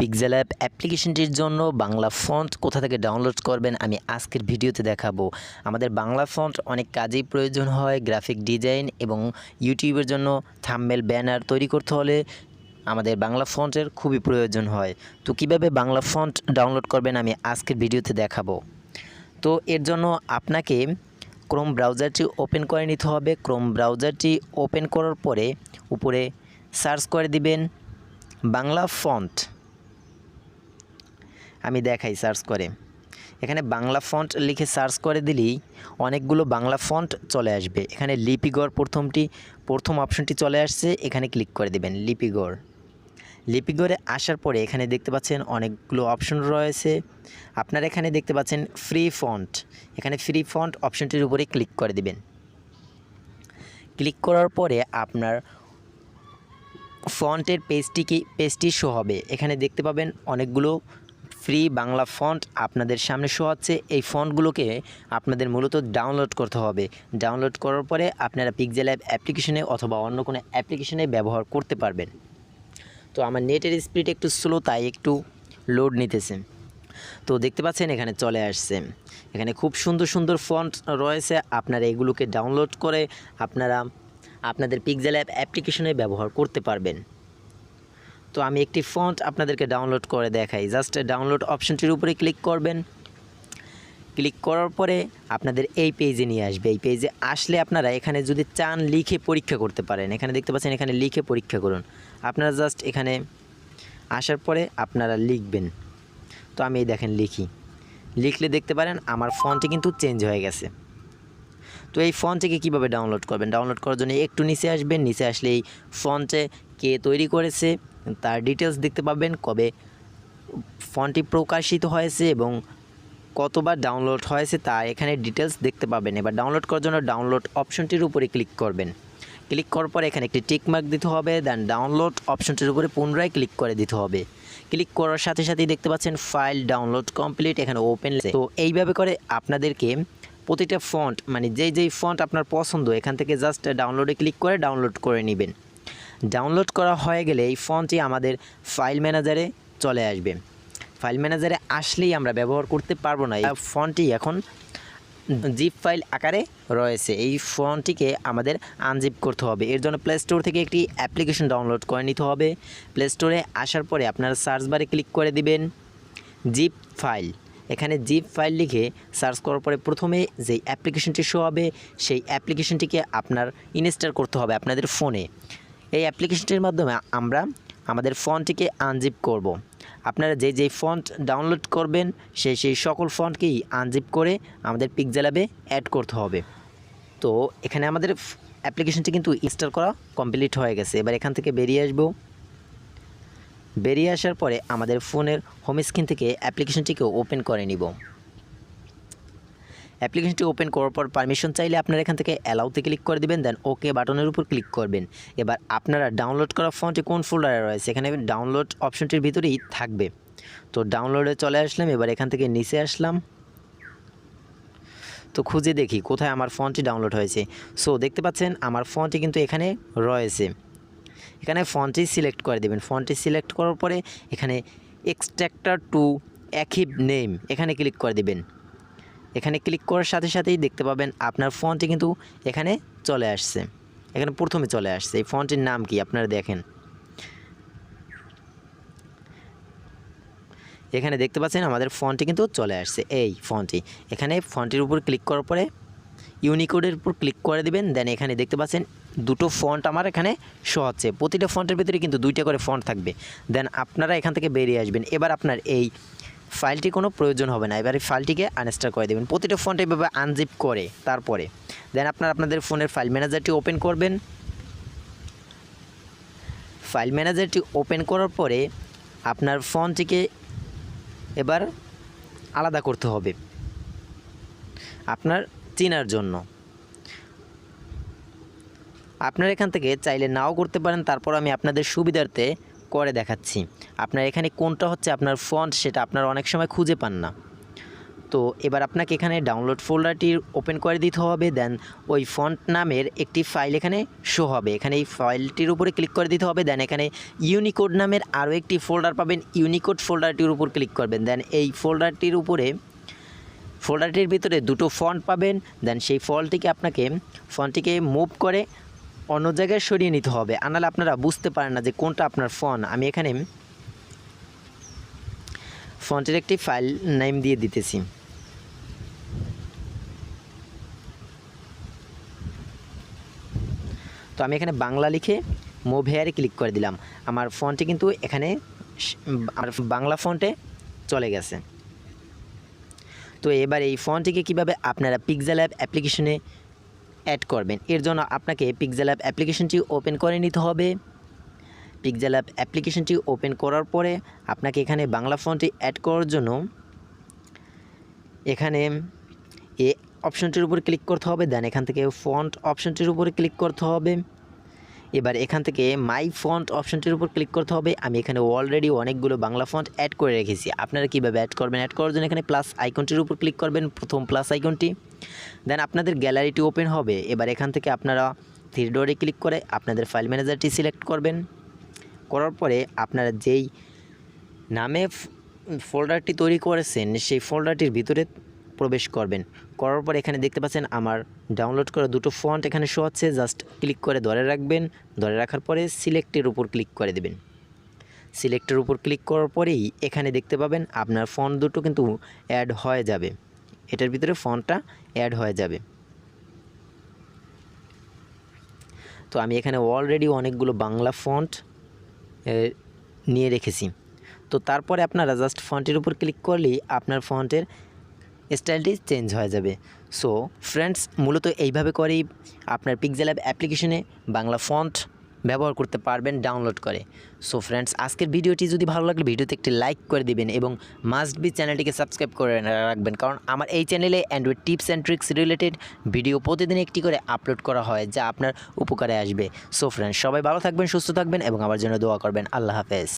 Pixel app অ্যাপ্লিকেশনটির জন্য Bangla font কোথা থেকে ডাউনলোড করবেন আমি আজকের ভিডিওতে দেখাবো। আমাদের বাংলা ফন্ট অনেক কাজেই প্রয়োজন হয়, গ্রাফিক ডিজাইন এবং ইউটিউবের জন্য থাম্বনেল ব্যানার তৈরি করতে হলে আমাদের বাংলা ফন্টের খুবই প্রয়োজন হয়। তো কিভাবে বাংলা ফন্ট ডাউনলোড করবেন আমি আজকের ভিডিওতে দেখাবো। তো এর জন্য আপনাকে ক্রোম ব্রাউজারটি ওপেন করে নিতে হবে। ক্রোম ব্রাউজারটি ওপেন করার পরে উপরে সার্চ করে দিবেন বাংলা ফন্ট। আমি দেখাই সার্চ করে, এখানে বাংলা ফন্ট লিখে সার্চ করে দিলেই অনেকগুলো বাংলা ফন্ট চলে আসবে। এখানে লিপিগড় প্রথম অপশনটি চলে আসছে, এখানে ক্লিক করে দিবেন লিপিগড়ে আসার পরে এখানে দেখতে পাচ্ছেন অনেকগুলো অপশন রয়েছে। আপনারা এখানে দেখতে পাচ্ছেন ফ্রি ফন্ট, এখানে ফ্রি ফন্ট অপশনটির উপরে ক্লিক করে দিবেন। ক্লিক করার পরে আপনার ফন্টের পেজটি শো হবে। এখানে দেখতে পাবেন অনেকগুলো ফ্রি বাংলা ফন্ট আপনাদের সামনে শো হচ্ছে। এই ফন্টগুলোকে আপনাদের মূলত ডাউনলোড করতে হবে। ডাউনলোড করার পরে আপনারা পিক্সেল অ্যাপ অ্যাপ্লিকেশনে অথবা অন্য কোনো অ্যাপ্লিকেশনে ব্যবহার করতে পারবেন। তো আমার নেটের স্পিড একটু স্লো, তাই একটু লোড নিতেছে। তো দেখতে পাচ্ছেন এখানে চলে আসছে। এখানে খুব সুন্দর সুন্দর ফন্ট রয়েছে, আপনারা এগুলোকে ডাউনলোড করে আপনারা আপনাদের পিক্সেল অ্যাপ অ্যাপ্লিকেশনে ব্যবহার করতে পারবেন। তো আমি একটি ফন্ট আপনাদেরকে ডাউনলোড করে দেখাই। জাস্ট ডাউনলোড অপশনটির উপরে ক্লিক করবেন। ক্লিক করার পরে আপনাদের এই পেজে নিয়ে আসবে। এই পেজে আসলে আপনারা এখানে যদি চান লিখে পরীক্ষা করতে পারেন। এখানে দেখতে পাচ্ছেন এখানে লিখে পরীক্ষা করুন। আপনারা জাস্ট এখানে আসার পরে আপনারা লিখবেন। তো আমি এই দেখেন লিখলে দেখতে পারেন আমার ফন্টটি কিন্তু চেঞ্জ হয়ে গেছে। তো এই ফন্টটিকে কীভাবে ডাউনলোড করবেন? ডাউনলোড করার জন্য একটু নিচে আসবেন। নিচে আসলে এই ফন্টে কে তৈরি করেছে তার ডিটেলস দেখতে পাবেন, কবে ফন্টটি প্রকাশিত হয়েছে এবং কতবার ডাউনলোড হয়েছে তার এখানে ডিটেলস দেখতে পাবেন। এবার ডাউনলোড করার জন্য ডাউনলোড অপশনটির উপরে ক্লিক করবেন। ক্লিক করার পর এখানে একটি টিক মার্ক দিতে হবে, দেন ডাউনলোড অপশনটির উপরে পুনরায় ক্লিক করে দিতে হবে। ক্লিক করার সাথে সাথেই দেখতে পাচ্ছেন ফাইল ডাউনলোড কমপ্লিট, এখানে ওপেন। তো এইভাবে করে আপনাদেরকে প্রতিটা ফন্ট মানে যেই ফন্ট আপনার পছন্দ এখান থেকে জাস্ট ডাউনলোডে ক্লিক করে ডাউনলোড করে নেবেন। ডাউনলোড করা হয়ে গেলে এই ফন্টটি আমাদের ফাইল ম্যানেজারে চলে আসবে। ফাইল ম্যানেজারে আসলেই আমরা ব্যবহার করতে পারবো না। এই ফন্টটি এখন জিপ ফাইল আকারে রয়েছে। এই ফন্টটিকে আমাদের আনজিপ করতে হবে। এর জন্য প্লে স্টোর থেকে একটি অ্যাপ্লিকেশন ডাউনলোড করে নিতে হবে। প্লে স্টোরে আসার পরে আপনারা সার্চ বারে ক্লিক করে দিবেন জিপ ফাইল। এখানে জিপ ফাইল লিখে সার্চ করার পরে প্রথমে যেই অ্যাপ্লিকেশনটি শো হবে সেই অ্যাপ্লিকেশনটিকে আপনার ইনস্টল করতে হবে আপনাদের ফোনে। এই অ্যাপ্লিকেশনটির মাধ্যমে আমরা আমাদের ফন্টটিকে আনজিপ করব। আপনারা যেই ফন্ট ডাউনলোড করবেন সেই সকল ফন্টকেই আনজিপ করে আমাদের পিক্সেল অ্যাপে অ্যাড করতে হবে। তো এখানে আমাদের অ্যাপ্লিকেশনটি কিন্তু ইনস্টল করা কমপ্লিট হয়ে গেছে। এবার এখান থেকে বেরিয়ে আসব। বেরিয়ে আসার পরে আমাদের ফোনের হোম স্ক্রিন থেকে অ্যাপ্লিকেশনটিকে ওপেন করে নিব। অ্যাপ্লিকেশনটি ওপেন করার পর পারমিশন চাইলে আপনারা এখান থেকে অ্যালাউতে ক্লিক করে দিবেন, দেন ওকে বাটনের উপর ক্লিক করবেন। এবার আপনারা ডাউনলোড করা ফন্টটি কোন ফোল্ডারে রয়েছে এখানে ডাউনলোড অপশনটির ভিতরেই থাকবে। তো ডাউনলোডে চলে আসলাম। এবার এখান থেকে নিচে আসলাম। তো খুঁজে দেখি কোথায় আমার ফন্টটি ডাউনলোড হয়েছে। সো দেখতে পাচ্ছেন আমার ফন্টটি কিন্তু এখানে রয়েছে। এখানে ফন্টটি সিলেক্ট করে দেবেন। ফন্টটি সিলেক্ট করার পরে এখানে এক্সট্রাক্টর টু অ্যাচিভ নেম এখানে ক্লিক করে দেবেন। এখানে ক্লিক করার সাথে সাথেই দেখতে পাবেন আপনার ফন্টটি কিন্তু এখানে চলে আসছে। এখানে প্রথমে চলে আসছে। এই ফন্টটির নাম কি আপনারা দেখেন, এখানে দেখতে পাচ্ছেন আমাদের ফন্টটি কিন্তু চলে আসছে। এই ফন্টটি এখানে ফন্টটির উপর ক্লিক করার পরে ইউনিকোডের উপর ক্লিক করে দিবেন। দেন এখানে দেখতে পাচ্ছেন দুটো ফন্ট আমার এখানে শো হচ্ছে। প্রতিটা ফন্টের ভিতরে কিন্তু দুইটা করে ফন্ট থাকবে। দেন আপনারা এখান থেকে বেরিয়ে আসবেন। এবার আপনার এই ফাইলটি কোনো প্রয়োজন হবে না। এবার এই ফাইলটিকে আনইনস্টল করে দেবেন। প্রতিটা ফন্ট এভাবে আনজিপ করে তারপরে দেন আপনাদের ফোনের ফাইল ম্যানেজারটি ওপেন করবেন। ফাইল ম্যানেজারটি ওপেন করার পরে আপনার ফন্টটিকে এবার আলাদা করতে হবে আপনার চেনার জন্য। আপনারা এখান থেকে চাইলে নাও করতে পারেন, তারপর আমি আপনাদের সুবিধার্থে করে দেখাচ্ছি। আপনার এখানে কোনটা হচ্ছে আপনার ফন্ট সেটা আপনারা অনেক সময় খুঁজে পান না। তো এবার আপনাকে এখানে ডাউনলোড ফোল্ডারটি ওপেন করে দিতে হবে। দেন ওই ফন্ট নামের একটি ফাইল এখানে শো হবে, এখানে এই ফাইলটির উপরে ক্লিক করে দিতে হবে। দেন এখানে ইউনিকোড নামের আরও একটি ফোল্ডার পাবেন, ইউনিকোড ফোল্ডারটির উপর ক্লিক করবেন। দেন এই ফোল্ডারটির ভিতরে দুটো ফন্ট পাবেন। দেন সেই ফন্টটিকে মুভ করে অন্য জায়গায় সরিয়ে নিতে হবে, আনালে আপনারা বুঝতে পারেন না যে কোনটা আপনার ফন্ট। আমি এখানে ফন্টের একটি ফাইল নেম দিয়ে দিতেছি। তো আমি এখানে বাংলা লিখে মুভ হেয়ারে ক্লিক করে দিলাম। আমার ফন্টটি কিন্তু এখানে আমার বাংলা ফন্টে চলে গেছে। তো এবার এই ফন্টটিকে কীভাবে আপনারা পিক্সেলঅ্যাপ অ্যাপ্লিকেশনে অ্যাড করবেন, এর জন্য আপনাকে পিক্সেলঅ্যাপ অ্যাপ্লিকেশনটি ওপেন করে নিতে হবে। পিক্সেলঅ্যাপ অ্যাপ্লিকেশনটি ওপেন করার পরে আপনাকে এখানে বাংলা ফন্টটি অ্যাড করার জন্য এখানে এ অপশনটির উপর ক্লিক করতে হবে। দেন এখান থেকে ফন্ট অপশনটির উপরে ক্লিক করতে হবে। এবার এখান থেকে মাই ফন্ট অপশনটির উপর ক্লিক করতে হবে। আমি এখানে অলরেডি অনেকগুলো বাংলা ফন্ট অ্যাড করে রেখেছি, আপনারা কীভাবে অ্যাড করবেন, অ্যাড করার জন্য এখানে প্লাস আইকনটির উপর ক্লিক করবেন, প্রথম প্লাস আইকনটি। দেন আপনাদের গ্যালারিটি ওপেন হবে। এবার এখান থেকে আপনারা থ্রি ডটে ক্লিক করে আপনাদের ফাইল ম্যানেজারটি সিলেক্ট করবেন। করার পরে আপনারা যেই নামে ফোল্ডারটি তৈরি করেছেন সেই ফোল্ডারটির ভিতরে প্রবেশ করবেন। করার পর এখানে দেখতে পাচ্ছেন আমার ডাউনলোড করা দুটো ফন্ট এখানে শো হচ্ছে, জাস্ট ক্লিক করে ধরে রাখবেন। ধরে রাখার পরে সিলেক্টের উপর ক্লিক করে দেবেন। সিলেক্টের উপর ক্লিক করার পরেই এখানে দেখতে পাবেন আপনার ফন্ট দুটো কিন্তু অ্যাড হয়ে যাবে, এটার ভিতরে ফন্টটা অ্যাড হয়ে যাবে। তো আমি এখানে অলরেডি অনেকগুলো বাংলা ফন্ট নিয়ে রেখেছি। তো তারপরে আপনারা জাস্ট ফন্টের উপর ক্লিক করলেই আপনার ফন্টের স্টাইলটি চেঞ্জ হয়ে যাবে। সো ফ্রেন্ডস, মূলত এইভাবে করেই আপনার পিক্সেলঅ্যাপ অ্যাপ্লিকেশনে বাংলা ফন্ট ব্যবহার করতে পারবেন ডাউনলোড করে। সো ফ্রেন্ডস, আজকের ভিডিওটি যদি ভালো লাগলে ভিডিওতে একটি লাইক করে দিবেন এবং মাস্ট বি চ্যানেলটিকে সাবস্ক্রাইব করে রাখবেন, কারণ আমার এই চ্যানেলে Android tips and tricks related video প্রতিদিন একটি করে আপলোড করা হয়, যা আপনার উপকারে আসবে। সো ফ্রেন্ডস, সবাই ভালো থাকবেন, সুস্থ থাকবেন এবং আমার জন্য দোয়া করবেন। আল্লাহ হাফেজ।